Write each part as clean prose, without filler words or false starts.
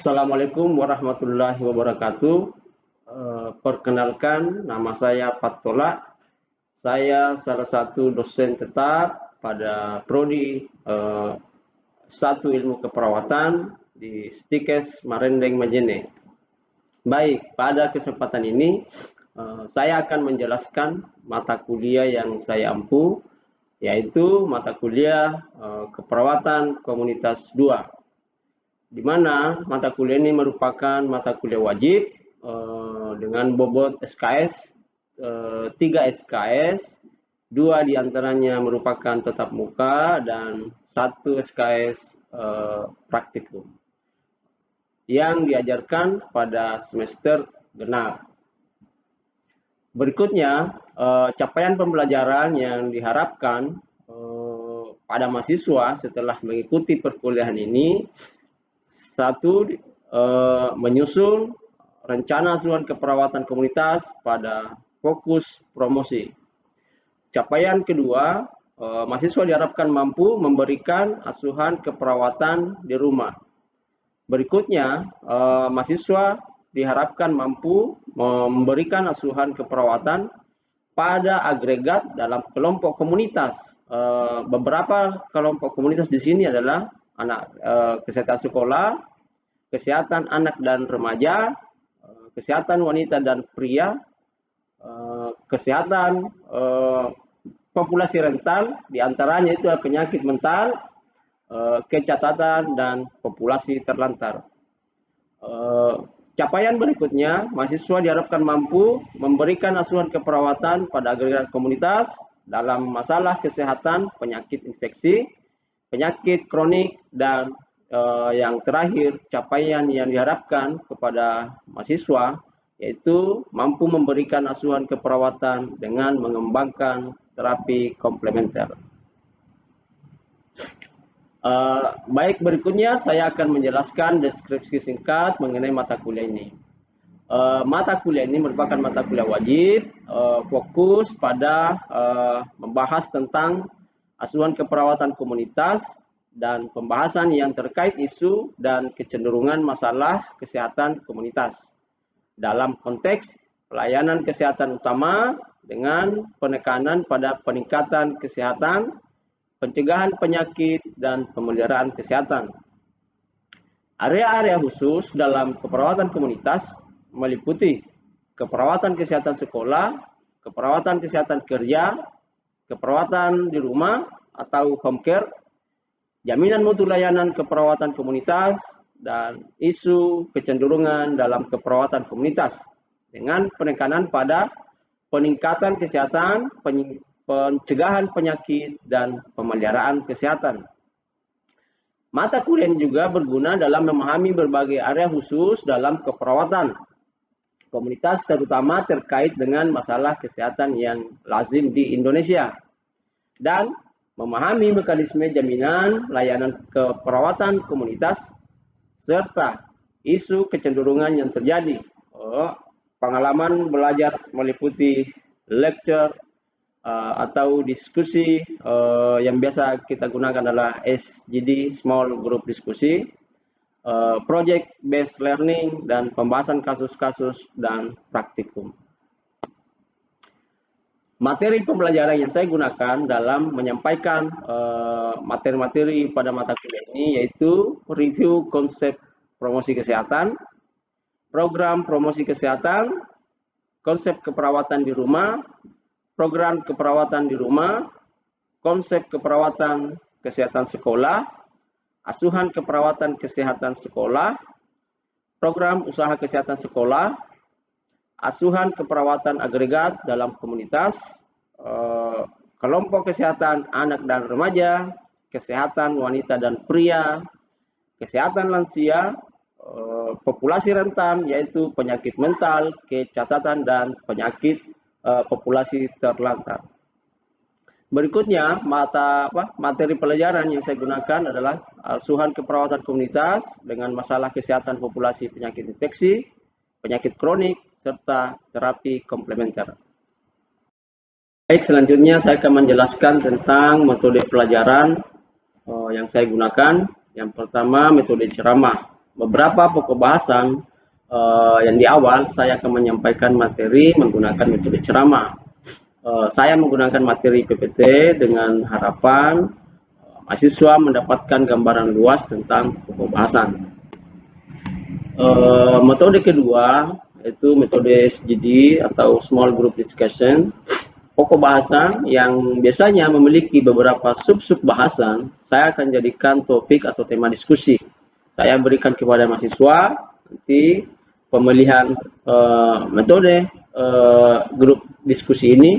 Assalamualaikum warahmatullahi wabarakatuh. Perkenalkan, nama saya Fattola. Saya salah satu dosen tetap pada Prodi 1 Ilmu Keperawatan di Stikes Marendeng Majene. Baik, pada kesempatan ini saya akan menjelaskan mata kuliah yang saya ampu, yaitu mata kuliah Keperawatan Komunitas 2. Di mana mata kuliah ini merupakan mata kuliah wajib dengan bobot SKS 3 SKS, 2 diantaranya merupakan tatap muka dan 1 SKS praktikum yang diajarkan pada semester genap. Berikutnya, capaian pembelajaran yang diharapkan pada mahasiswa setelah mengikuti perkuliahan ini. 1. Menyusun rencana asuhan keperawatan komunitas pada fokus promosi. Capaian kedua, mahasiswa diharapkan mampu memberikan asuhan keperawatan di rumah. Berikutnya, mahasiswa diharapkan mampu memberikan asuhan keperawatan pada agregat dalam kelompok komunitas. Beberapa kelompok komunitas di sini adalah kesehatan sekolah, kesehatan anak dan remaja, kesehatan wanita dan pria, kesehatan populasi rentan, diantaranya itu penyakit mental, kecacatan, dan populasi terlantar. Capaian berikutnya, mahasiswa diharapkan mampu memberikan asuhan keperawatan pada agregat komunitas dalam masalah kesehatan, penyakit infeksi, penyakit kronik, dan yang terakhir, capaian yang diharapkan kepada mahasiswa yaitu mampu memberikan asuhan keperawatan dengan mengembangkan terapi komplementer. Baik, berikutnya saya akan menjelaskan deskripsi singkat mengenai mata kuliah ini. Mata kuliah ini merupakan mata kuliah wajib, fokus pada membahas tentang asuhan keperawatan komunitas dan pembahasan yang terkait isu dan kecenderungan masalah kesehatan komunitas dalam konteks pelayanan kesehatan utama dengan penekanan pada peningkatan kesehatan, pencegahan penyakit, dan pemeliharaan kesehatan. Area-area khusus dalam keperawatan komunitas meliputi keperawatan kesehatan sekolah, keperawatan kesehatan kerja, keperawatan di rumah atau home care, jaminan mutu layanan keperawatan komunitas, dan isu kecenderungan dalam keperawatan komunitas dengan penekanan pada peningkatan kesehatan, pencegahan penyakit, dan pemeliharaan kesehatan. Mata kuliah ini juga berguna dalam memahami berbagai area khusus dalam keperawatan komunitas, terutama terkait dengan masalah kesehatan yang lazim di Indonesia, dan memahami mekanisme jaminan layanan keperawatan komunitas serta isu kecenderungan yang terjadi. Pengalaman belajar meliputi lecture atau diskusi yang biasa kita gunakan adalah SGD, Small Group Diskusi, Project Based Learning, dan pembahasan kasus-kasus dan praktikum. Materi pembelajaran yang saya gunakan dalam menyampaikan materi-materi pada mata kuliah ini yaitu review konsep promosi kesehatan, program promosi kesehatan, konsep keperawatan di rumah, program keperawatan di rumah, konsep keperawatan kesehatan sekolah, asuhan keperawatan kesehatan sekolah, program usaha kesehatan sekolah, asuhan keperawatan agregat dalam komunitas, kelompok kesehatan anak dan remaja, kesehatan wanita dan pria, kesehatan lansia, populasi rentan yaitu penyakit mental, kecacatan, dan penyakit populasi terlantar. Berikutnya, materi pelajaran yang saya gunakan adalah asuhan keperawatan komunitas dengan masalah kesehatan populasi penyakit infeksi, penyakit kronik, serta terapi komplementer. Baik, selanjutnya saya akan menjelaskan tentang metode pelajaran yang saya gunakan. Yang pertama, metode ceramah. beberapa pokok bahasan yang di awal saya akan menyampaikan materi menggunakan metode ceramah. Saya menggunakan materi PPT dengan harapan mahasiswa mendapatkan gambaran luas tentang pokok bahasan. Metode kedua yaitu metode SGD atau Small Group Discussion. Pokok bahasan yang biasanya memiliki beberapa sub-sub bahasan, saya akan jadikan topik atau tema diskusi. Saya berikan kepada mahasiswa nanti pemilihan metode grup diskusi ini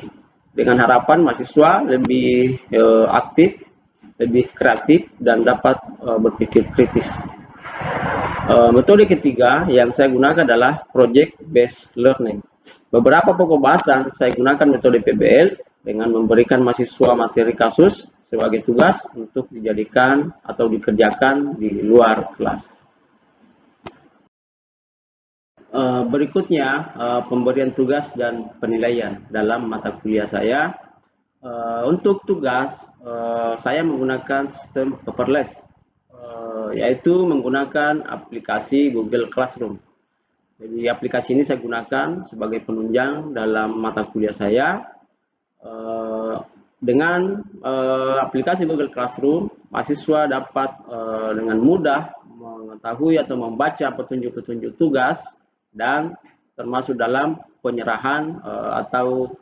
dengan harapan mahasiswa lebih aktif, lebih kreatif, dan dapat berpikir kritis. Metode ketiga yang saya gunakan adalah Project Based Learning. Beberapa pokok bahasan saya gunakan metode PBL dengan memberikan mahasiswa materi kasus sebagai tugas untuk dijadikan atau dikerjakan di luar kelas. Berikutnya pemberian tugas dan penilaian dalam mata kuliah saya. Untuk tugas saya menggunakan sistem paperless, yaitu menggunakan aplikasi Google Classroom. Jadi aplikasi ini saya gunakan sebagai penunjang dalam mata kuliah saya. Dengan aplikasi Google Classroom, mahasiswa dapat dengan mudah mengetahui atau membaca petunjuk-petunjuk tugas dan termasuk dalam penyerahan atau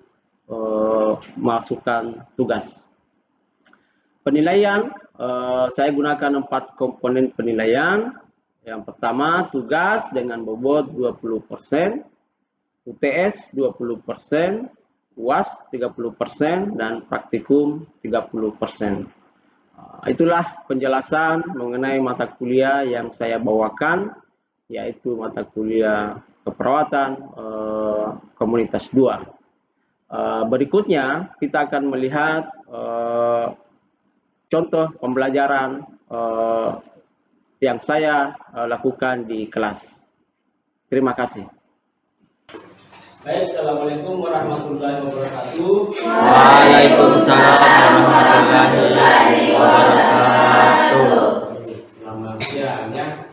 masukan tugas. Penilaian, saya gunakan 4 komponen penilaian. Yang pertama, tugas dengan bobot 20%, UTS 20%, UAS 30%, dan praktikum 30%. Itulah penjelasan mengenai mata kuliah yang saya bawakan, yaitu mata kuliah keperawatan komunitas 2. Berikutnya, kita akan melihat contoh pembelajaran yang saya lakukan di kelas. Terima kasih. Baik, Assalamualaikum warahmatullahi wabarakatuh. Waalaikumsalam warahmatullahi wabarakatuh. Selamat siang ya.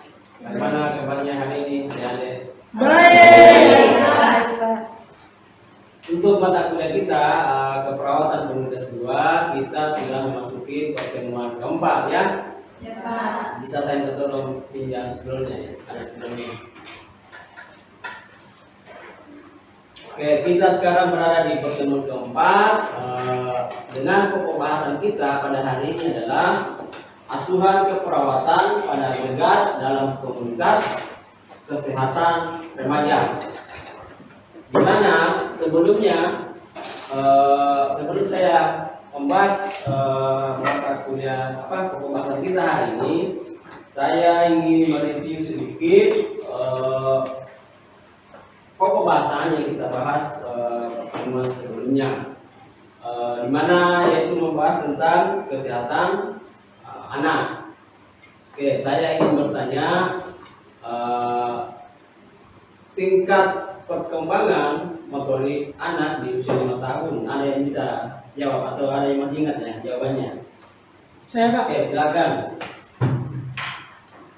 Bagaimana kabarnya hari ini, adik-adik? Baik. Untuk mata kuliah kita keperawatan komunitas 2, kita sudah memasuki pertemuan keempat ya. Ya, Pak. Bisa saya minta tolong pinjam sebelumnya ya, ada sebelumnya. Oke, kita sekarang berada di pertemuan keempat dengan pokok bahasan kita pada hari ini adalah asuhan keperawatan pada agregat dalam komunitas kesehatan remaja. Dimana sebelumnya sebelum saya membahas mata kuliah pokok bahasan kita hari ini, saya ingin mereview sedikit pokok bahasan yang kita bahas pertemuan sebelumnya, dimana yaitu membahas tentang kesehatan anak. Oke, saya ingin bertanya tingkat perkembangan motorik anak di usia 5 tahun. Ada yang bisa jawab atau ada yang masih ingat ya jawabannya? Saya, Pak. Oke, silakan.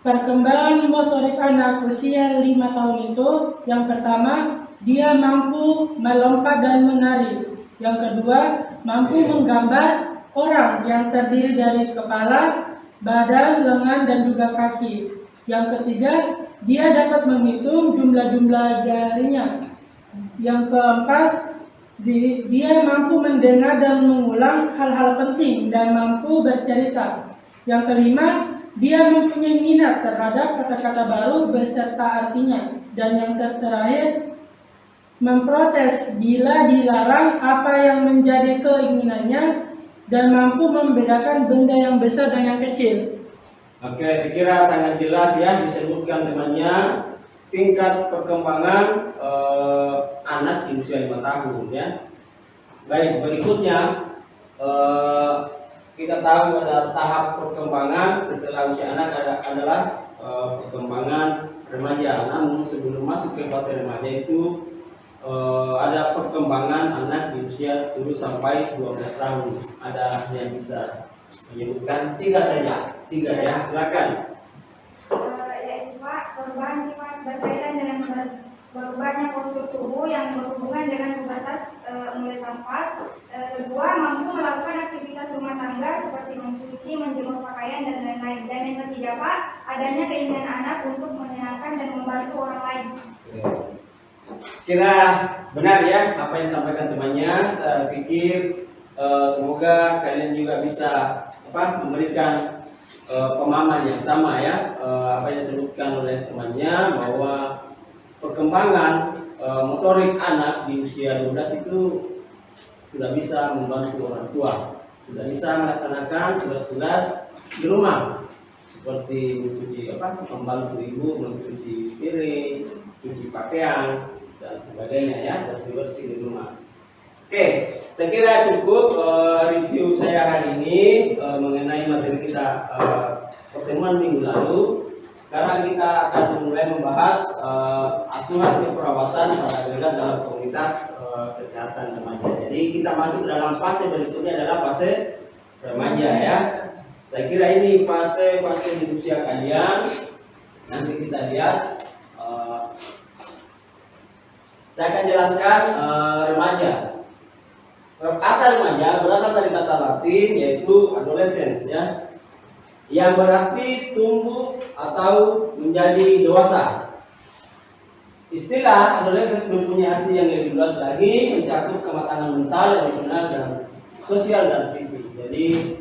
Perkembangan motorik anak usia 5 tahun itu, yang pertama, dia mampu melompat dan menari. Yang kedua, mampu menggambar orang yang terdiri dari kepala, badan, lengan, dan juga kaki. Yang ketiga, dia dapat menghitung jumlah-jumlah jarinya. Yang keempat, dia mampu mendengar dan mengulang hal-hal penting dan mampu bercerita. Yang kelima, dia mempunyai minat terhadap kata-kata baru beserta artinya. Dan yang terakhir, memprotes bila dilarang apa yang menjadi keinginannya dan mampu membedakan benda yang besar dan yang kecil. Oke, saya kira sangat jelas ya disebutkan temannya tingkat perkembangan anak di usia 5 tahun ya. Baik, berikutnya kita tahu ada tahap perkembangan setelah usia anak adalah perkembangan remaja. Namun sebelum masuk ke fase remaja itu ada perkembangan anak di usia 10 sampai 12 tahun. Ada yang bisa menyebutkan? 3 saja. 3 ya, silakan. Yaitu Pak, perubahan sifat berkaitan dengan berubahnya postur tubuh yang berhubungan dengan pubertas mulai tampak. Kedua, mampu melakukan aktivitas rumah tangga seperti mencuci, menjemur pakaian, dan lain-lain. Dan yang ketiga, Pak, adanya keinginan anak untuk menyenangkan dan membantu orang lain. Kira benar ya apa yang disampaikan temannya. Saya pikir semoga kalian juga bisa memberikan pemahaman yang sama ya, apa yang disebutkan oleh temannya bahwa perkembangan motorik anak di usia 12 itu sudah bisa membantu orang tua, sudah bisa melaksanakan tugas-tugas di rumah seperti mencuci membantu ibu mencuci piring, cuci pakaian dan sebagainya ya, bersih-bersih di rumah. Oke, saya kira cukup review saya hari ini mengenai materi kita pertemuan minggu lalu. Sekarang kita akan mulai membahas asuhan keperawatan pada agregat dalam komunitas kesehatan remaja. Jadi kita masuk dalam fase berikutnya adalah fase remaja ya. Saya kira ini fase di usia kalian. Nanti kita lihat. Saya akan jelaskan remaja. Kata remaja berasal dari kata Latin yaitu adolescens ya, yang berarti tumbuh atau menjadi dewasa. Istilah adolescens mempunyai arti yang lebih luas lagi, mencakup kematangan mental, emosional, dan sosial dan fisik. Jadi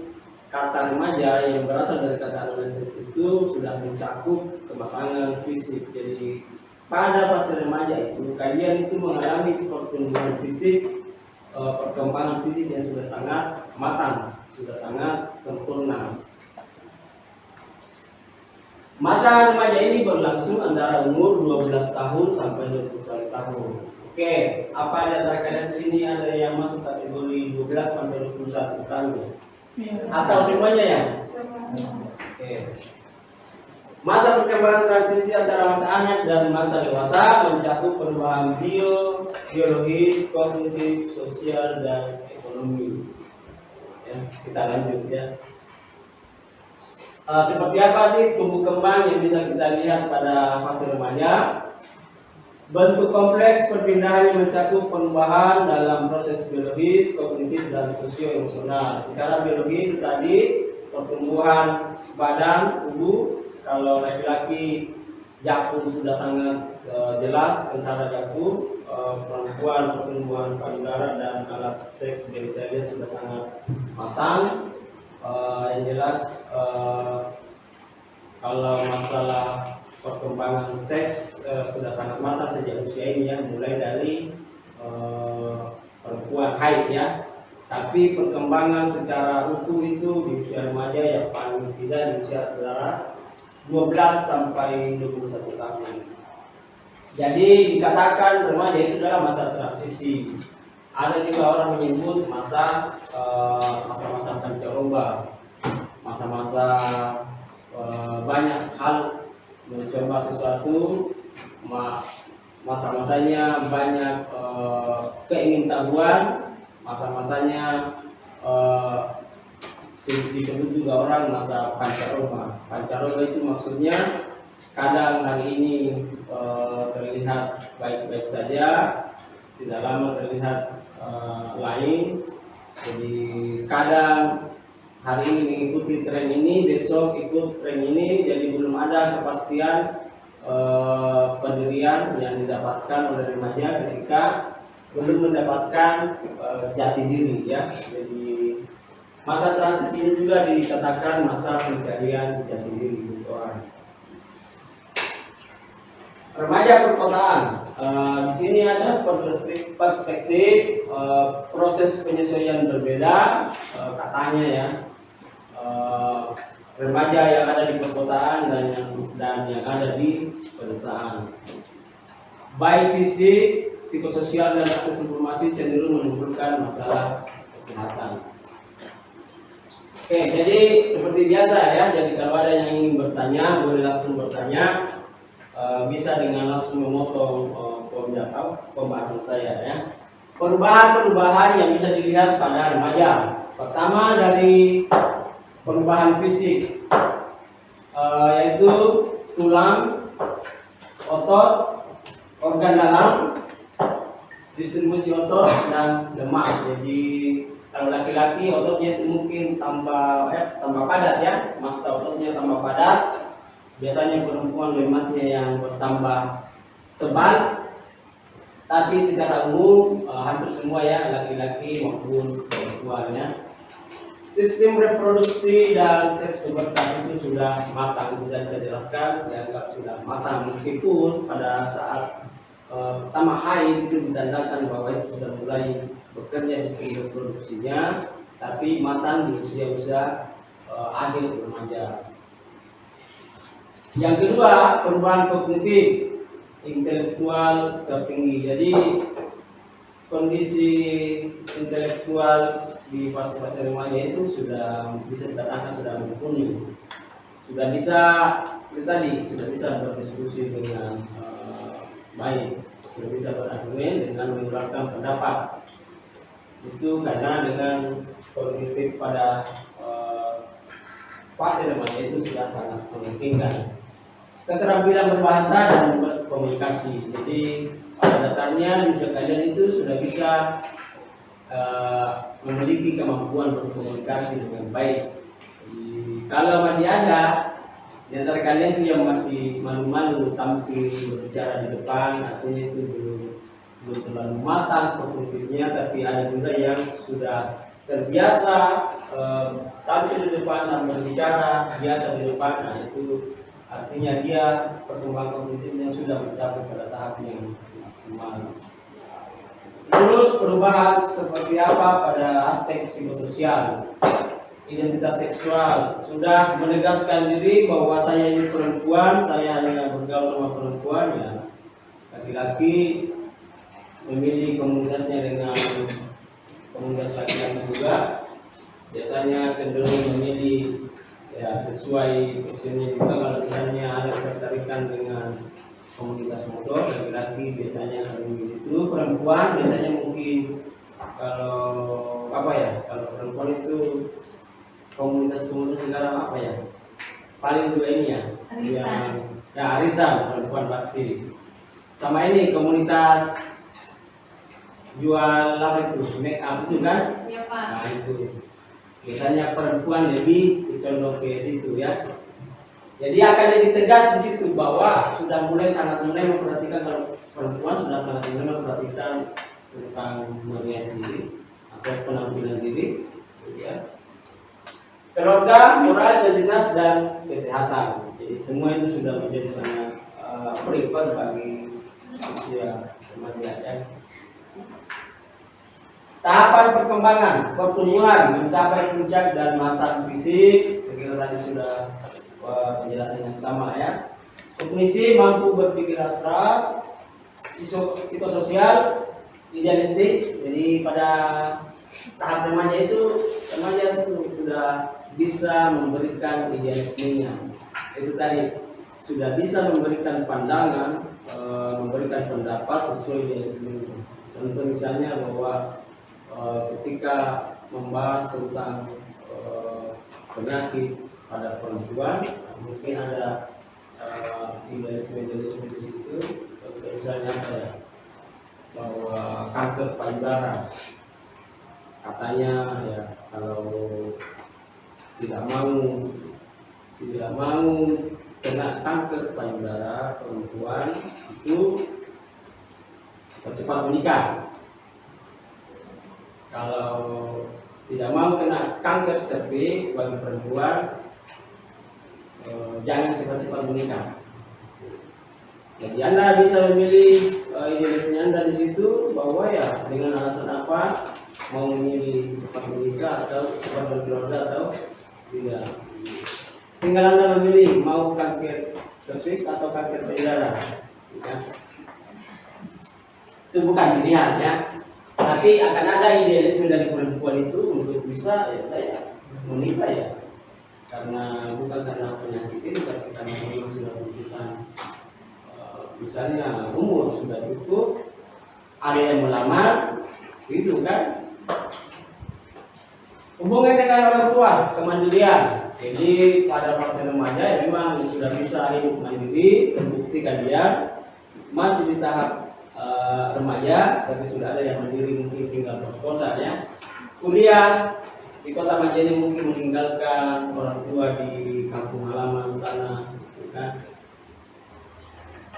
kata remaja yang berasal dari kata adolescens itu sudah mencakup kematangan fisik. Jadi pada fase remaja itu kalian itu mengalami pertumbuhan fisik, perkembangan fisik yang sudah sangat matang, sudah sangat sempurna. Masa remaja ini berlangsung antara umur 12 tahun sampai 21 tahun. Oke, apa di antara kalian di sini ada yang masuk kategori 12 sampai 21 tahun? Atau semuanya ya? Oke. Masa perkembangan transisi antara masa anak dan masa dewasa mencakup perubahan biologis, kognitif, sosial, dan ekonomi. Ya, kita lanjut ya. Seperti apa sih tumbuh kembang yang bisa kita lihat pada fase remaja? Bentuk kompleks perpindahan yang mencakup perubahan dalam proses biologis, kognitif, dan sosio-emosional. Secara biologis tadi pertumbuhan badan, tubuh. Kalau laki-laki jakun sudah sangat jelas, kentara jakun, perempuan pertumbuhan payudara dan alat seks genitalnya sudah sangat matang. Yang jelas kalau masalah perkembangan seks sudah sangat matang sejak usia ini ya, mulai dari perempuan haid ya. Tapi perkembangan secara utuh itu di usia remaja ya paling tidak di usia antara 12 sampai 21 tahun. Jadi dikatakan remaja itu adalah masa transisi. Ada juga orang menyebut masa-masa pancaroba, masa-masa banyak hal mencoba sesuatu, masa-masanya banyak keingintahuan, masa-masanya disebut juga orang masa pancaroba. Pancaroba itu maksudnya kadang hari ini terlihat baik-baik saja, tidak lama terlihat lain. Jadi kadang hari ini mengikuti tren ini, besok ikut tren ini. Jadi belum ada kepastian pendirian yang didapatkan oleh remaja ketika belum mendapatkan jati diri ya. Jadi masa transisi ini juga dikatakan masa pencarian jati diri seseorang. Remaja perkotaan. Di sini ada perspektif proses penyesuaian berbeda, katanya ya. Remaja yang ada di perkotaan dan yang ada di pedesaan. Baik fisik, psikososial, dan akses informasi cenderung menimbulkan masalah kesehatan. Oke, jadi seperti biasa ya. Jadi kalau ada yang ingin bertanya, boleh langsung bertanya. Bisa dengan langsung memotong pembahasan saya ya. Perubahan-perubahan yang bisa dilihat pada remaja. Pertama dari perubahan fisik, yaitu tulang otot, organ dalam, distribusi otot dan lemak. Jadi kalau laki-laki ototnya itu mungkin tambah padat ya, massa ototnya tambah padat. Biasanya perempuan lemaknya yang bertambah tebal. Tapi secara umum hampir semua ya, laki-laki maupun perempuan ya. Sistem reproduksi dan seks pubertas itu sudah matang, sudah saya jelaskan, dianggap sudah matang, meskipun pada saat pertama haid itu ditandakan bahwa itu sudah mulai bekerja sistem reproduksinya, tapi matang di usia-usia akhir remaja. Yang kedua, perubahan kognitif intelektual tertinggi. Jadi kondisi intelektual di fase-fase remaja itu sudah bisa dikatakan sudah mumpuni, sudah bisa sudah bisa berdiskusi dengan baik, sudah bisa berargumen dengan mengeluarkan pendapat. Itu karena dengan kognitif pada fase remaja itu sudah sangat memungkinkan. Keterampilan berbahasa dan berkomunikasi. Jadi pada dasarnya di usia kalian itu sudah bisa memiliki kemampuan berkomunikasi dengan baik. Jadi, kalau masih ada di antara kalian itu yang masih malu-malu tampil berbicara di depan, artinya itu belum terlalu matang kognitifnya, tapi ada juga yang sudah terbiasa tampil di depan dan berbicara biasa di depan. Nah, itu artinya dia perkembangan kognitifnya sudah mencapai pada tahap yang maksimal. Terus perubahan seperti apa pada aspek psikososial, identitas seksual, sudah menegaskan diri bahwa saya ini perempuan, saya hanya bergaul sama perempuan ya. Laki-laki memilih komunitasnya dengan komunitas laki-laki juga, biasanya cenderung memilih ya sesuai passionnya juga. Kalau misalnya ada ketertarikan dengan komunitas motor, laki-laki biasanya memilih itu. Perempuan biasanya mungkin kalau kalau perempuan itu komunitas sekarang paling dua ini ya, arisan perempuan pasti. Sama ini komunitas jual make up itu kan? Iya Pak. Nah itu biasanya perempuan lebih condong ke situ ya. Jadi akan lebih tegas di situ bahwa sudah sangat mulai memperhatikan, kalau perempuan sudah sangat mulai memperhatikan tentang merias diri atau penampilan diri, ya. Keluarga, moral, identitas dan kesehatan. Jadi semua itu sudah menjadi sangat privat bagi usia remaja ya. Tahapan perkembangan, pertumbuhan mencapai puncak dan matang fisik. Saya tadi sudah penjelasan yang sama ya. Kognisi mampu berpikir abstrak, psikososial, idealistik. Jadi pada tahap remaja itu sudah bisa memberikan idealismenya. Itu tadi sudah bisa memberikan pandangan, memberikan pendapat sesuai idealismenya. Contoh misalnya bahwa ketika membahas tentang penyakit pada perempuan, mungkin ada idealisme di situ. Misalnya bahwa kanker payudara, katanya ya kalau tidak mau kena kanker payudara perempuan itu cepat menikah. Kalau tidak mau kena kanker serviks sebagai perempuan, jangan cepat-cepat menikah. Jadi Anda bisa memilih idealisme Anda di situ bahwa ya dengan alasan apa mau memilih cepat menikah atau cepat berkeluarga atau tidak. Tinggal Anda memilih mau kanker serviks atau kanker payudara. Ya. Itu bukan pilihan ya. Tapi akan ada idealisme dari perempuan itu untuk bisa ya saya menikah ya. Karena bukan karena penyakit ini, tapi karena memang sudah menunjukkan misalnya umur sudah cukup, ada yang melamar, gitu kan. Hubungan dengan orang tua, kemandirian. Jadi pada fase remaja memang sudah bisa hidup mandiri, terbukti kalian masih di tahap remaja, tapi sudah ada yang mandiri mungkin tinggal kos-kosan ya. Kuliah di Kota Majene mungkin meninggalkan orang tua di kampung halaman sana, kan?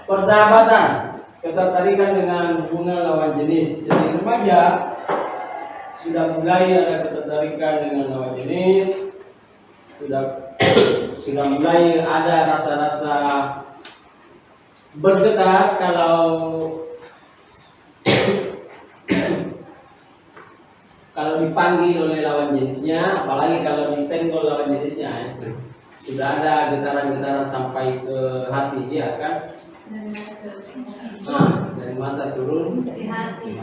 Persahabatan, ketertarikan dengan hubungan lawan jenis. Jadi remaja sudah mulai ada ketertarikan dengan lawan jenis, sudah mulai ada rasa-rasa bergetar kalau dipanggil oleh lawan jenisnya, apalagi kalau disenggol lawan jenisnya, itu sudah ada getaran-getaran sampai ke hati, ya kan? Dari mata turun ke hati.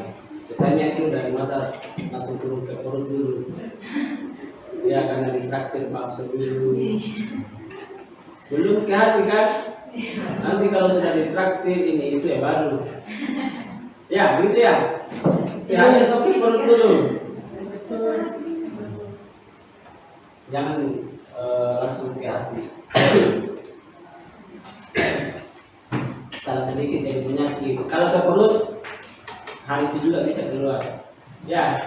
Biasanya itu dari mata langsung turun ke perut dulu. Ya, karena ditraktir bakso dulu. Belum ke hati kan? Nanti kalau sudah ditraktir ini itu ya baru. Ya, begitu ya. Ke hati atau ke perut dulu? Jangan langsung ke hati. Salah sedikit jadi penyakit. Kalau ke perut, hal itu juga bisa keluar. Ya.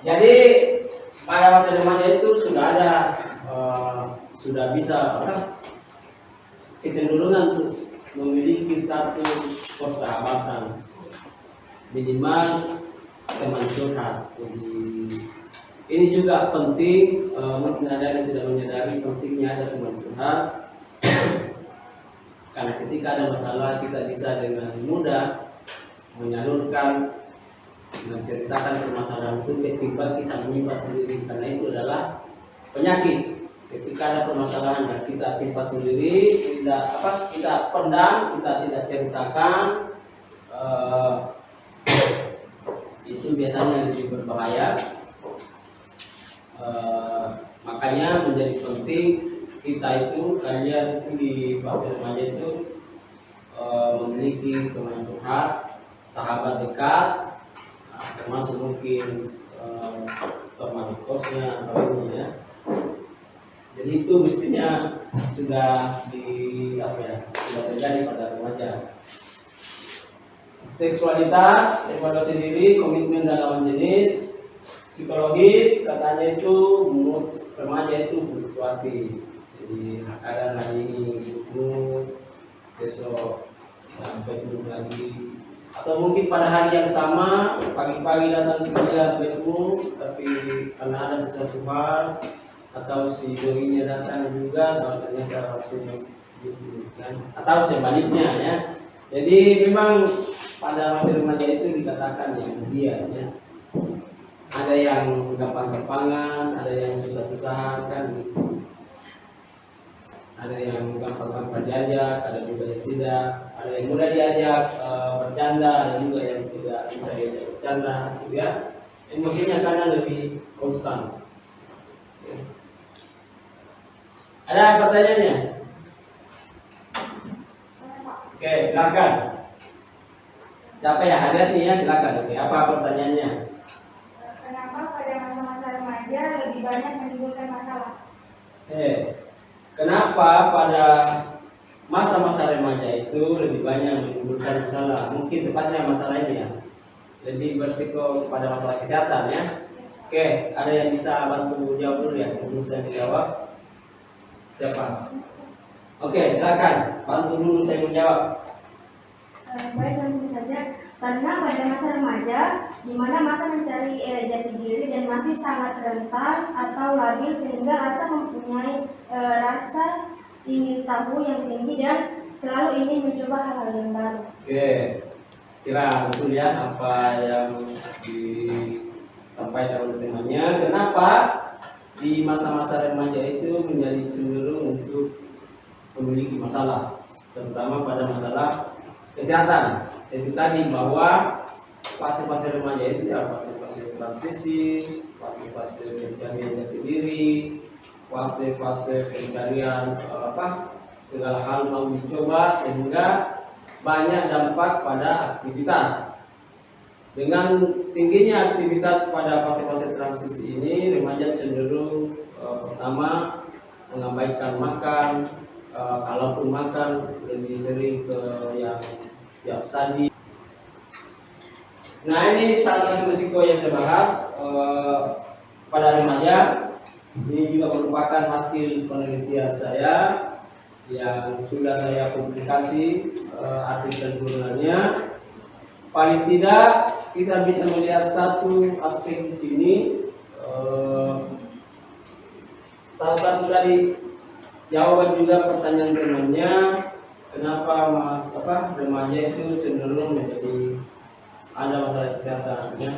Jadi pada masa remaja itu sudah ada, sudah bisa kecenderungan untuk memiliki satu persahabatan, minimal teman curhat. Ini juga penting, mungkin ada yang tidak menyadari pentingnya ada teman curhat. Karena ketika ada masalah kita bisa dengan mudah menyalurkan, menceritakan permasalahan itu ketimbang kita menyimpan sendiri, karena itu adalah penyakit. Ketika ada permasalahan yang kita simpan sendiri, kita pendam, kita tidak ceritakan, itu biasanya lebih berbahaya. Makanya menjadi penting kita itu, kalian itu di fase remaja itu memiliki teman curhat, sahabat dekat, termasuk mungkin teman kosnya atau ini ya. Jadi itu mestinya sudah sudah terjadi pada remaja. Seksualitas, evaluasi diri, komitmen dan lawan jenis, psikologis, katanya itu menurut remaja itu fluktuatif. Jadi kadang hari ini mood, besok sampai turun lagi, atau mungkin pada hari yang sama pagi-pagi datang kerja mood, tapi karena ada sesuatu hal atau si doinya datang juga, kalau ternyata langsung gitu kan, atau sebaliknya ya. Jadi memang pada masa remaja itu dikatakan yang dia ya. Ada yang gampang-gampangan, ada yang susah-susahan kan. Ada yang gampang-gampang diajak, ada juga yang tidak. Ada yang mudah diajak bercanda, ada juga yang tidak bisa diajak bercanda, ya. Emosinya kadang lebih konstan. Ya. Ada pertanyaannya? Oke, silakan. Siapa yang hadir nih ya, silakan. Oke, apa pertanyaannya? Kenapa pada masa-masa remaja lebih banyak menimbulkan masalah? Kenapa pada masa-masa remaja itu lebih banyak menimbulkan masalah? Mungkin tepatnya masalah ini ya, lebih bersiko pada masalah kesehatan ya. Oke, ada yang bisa bantu jawab dulu ya sebelum saya menjawab? Siapa? Oke, silakan bantu dulu saya menjawab. Baik, tentu saja. Karena pada masa remaja, di mana masa mencari jati diri dan masih sangat rentan atau labil, sehingga mempunyai rasa ingin tahu yang tinggi dan selalu ingin mencoba hal-hal yang baru. Oke, kira betul ya apa yang disampaikan oleh temannya. Kenapa di masa-masa remaja itu menjadi cenderung untuk memiliki masalah, terutama pada masalah kesehatan. Itu tadi bahwa fase-fase remaja itu ya fase-fase transisi, fase-fase pencarian jati diri, fase-fase pencarian segala hal mau dicoba, sehingga banyak dampak pada aktivitas. Dengan tingginya aktivitas pada fase-fase transisi ini, remaja cenderung pertama mengabaikan makan, kalaupun makan lebih sering ke yang siap saji. Nah, ini salah satu risiko yang saya bahas pada remaja. Ini juga merupakan hasil penelitian saya yang sudah saya publikasi artikel jurnalnya. Paling tidak kita bisa melihat satu aspek di sini. Salah satu dari jawaban juga pertanyaan temannya, kenapa remaja itu cenderung menjadi ada masalah kesehatan. Ya.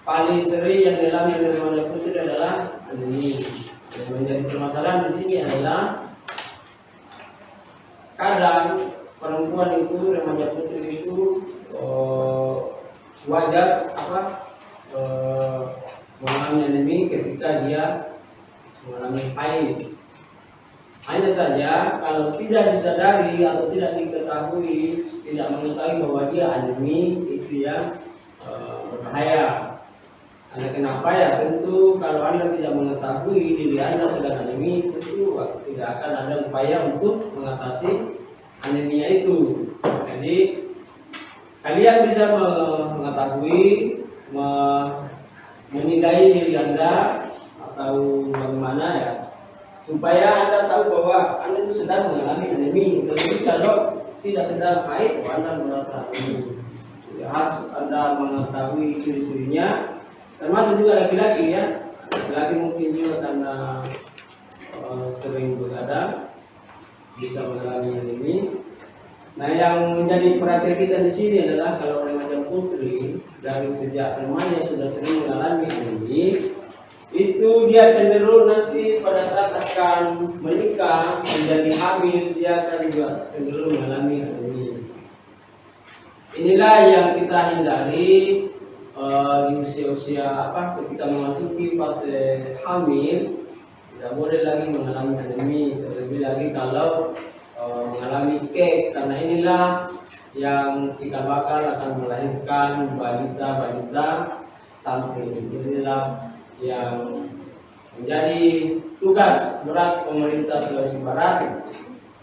Paling sering yang dialami oleh remaja putri adalah anemia. Yang menjadi permasalahan di sini adalah kadang perempuan itu, remaja putri itu wajar mengalami anemia ketika dia mengalami haid. Hanya saja kalau tidak disadari atau tidak diketahui, tidak mengetahui bahwa dia anemia, itu yang berbahaya. Karena kenapa ya? Tentu kalau Anda tidak mengetahui diri Anda sedang anemia, tentu tidak akan ada upaya untuk mengatasi anemia itu. Jadi kalian bisa mengetahui, menilai diri Anda atau bagaimana ya, supaya Anda tahu bahwa Anda itu sedang mengalami anemia. Tetapi kalau tidak sedang haid, Anda merasa anemia. Ya, harus Anda mengetahui ciri-cirinya, termasuk juga laki-laki ya. Laki-laki mungkin juga karena sering begadang bisa mengalami anemia. Nah, yang menjadi perhatian kita di sini adalah kalau remaja putri dari sejak remaja sudah sering mengalami anemia, itu dia cenderung nanti pada saat akan menikah menjadi hamil, dia akan juga cenderung mengalami anemia. Inilah yang kita hindari di usia-usia ketika memasuki fase hamil, tidak boleh lagi mengalami anemia, terlebih lagi kalau mengalami kek, karena inilah yang cikal bakal akan melahirkan balita stunting. Inilah yang menjadi tugas berat pemerintah Sulawesi Barat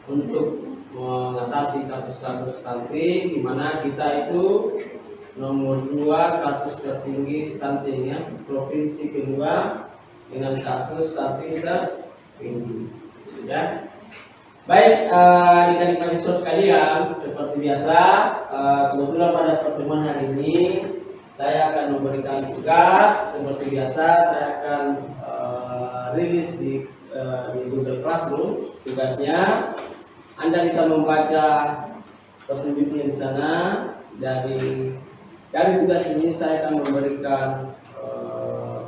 untuk mengatasi kasus-kasus stunting, di mana kita itu nomor 2 kasus tertinggi stunting ya, provinsi kedua dengan kasus stunting tertinggi ya. Baik, adik-adik mahasiswa sekalian, seperti biasa, kebetulan pada pertemuan hari ini saya akan memberikan tugas. Seperti biasa, saya akan rilis di Google Classroom tugasnya. Anda bisa membaca petunjuknya di sana. Dari tugas ini saya akan memberikan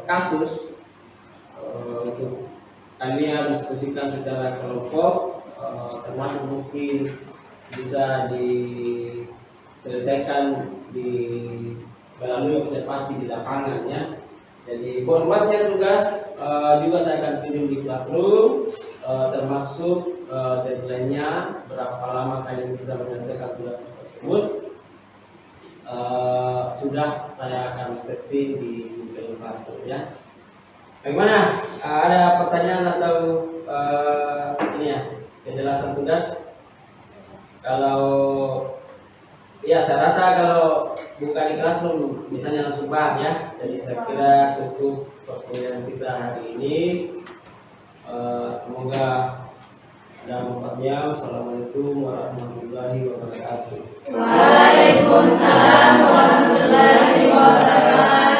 kasus untuk kalian diskusikan secara kelompok. Termasuk mungkin bisa diselesaikan melalui observasi di lapangan ya. Jadi formatnya tugas juga saya akan kirim di Classroom, termasuk deadline-nya berapa lama kalian bisa menyelesaikan tugas tersebut. Sudah saya akan setting di Google Classroom ya. Bagaimana? Ada pertanyaan atau ini ya? Penjelasan tugas. Kalau ya saya rasa kalau buka di Classroom misalnya langsung paham ya. Jadi saya kira cukup pertemuan kita hari ini. Semoga ada manfaatnya. Assalamualaikum warahmatullahi wabarakatuh. Waalaikumsalam warahmatullahi wabarakatuh.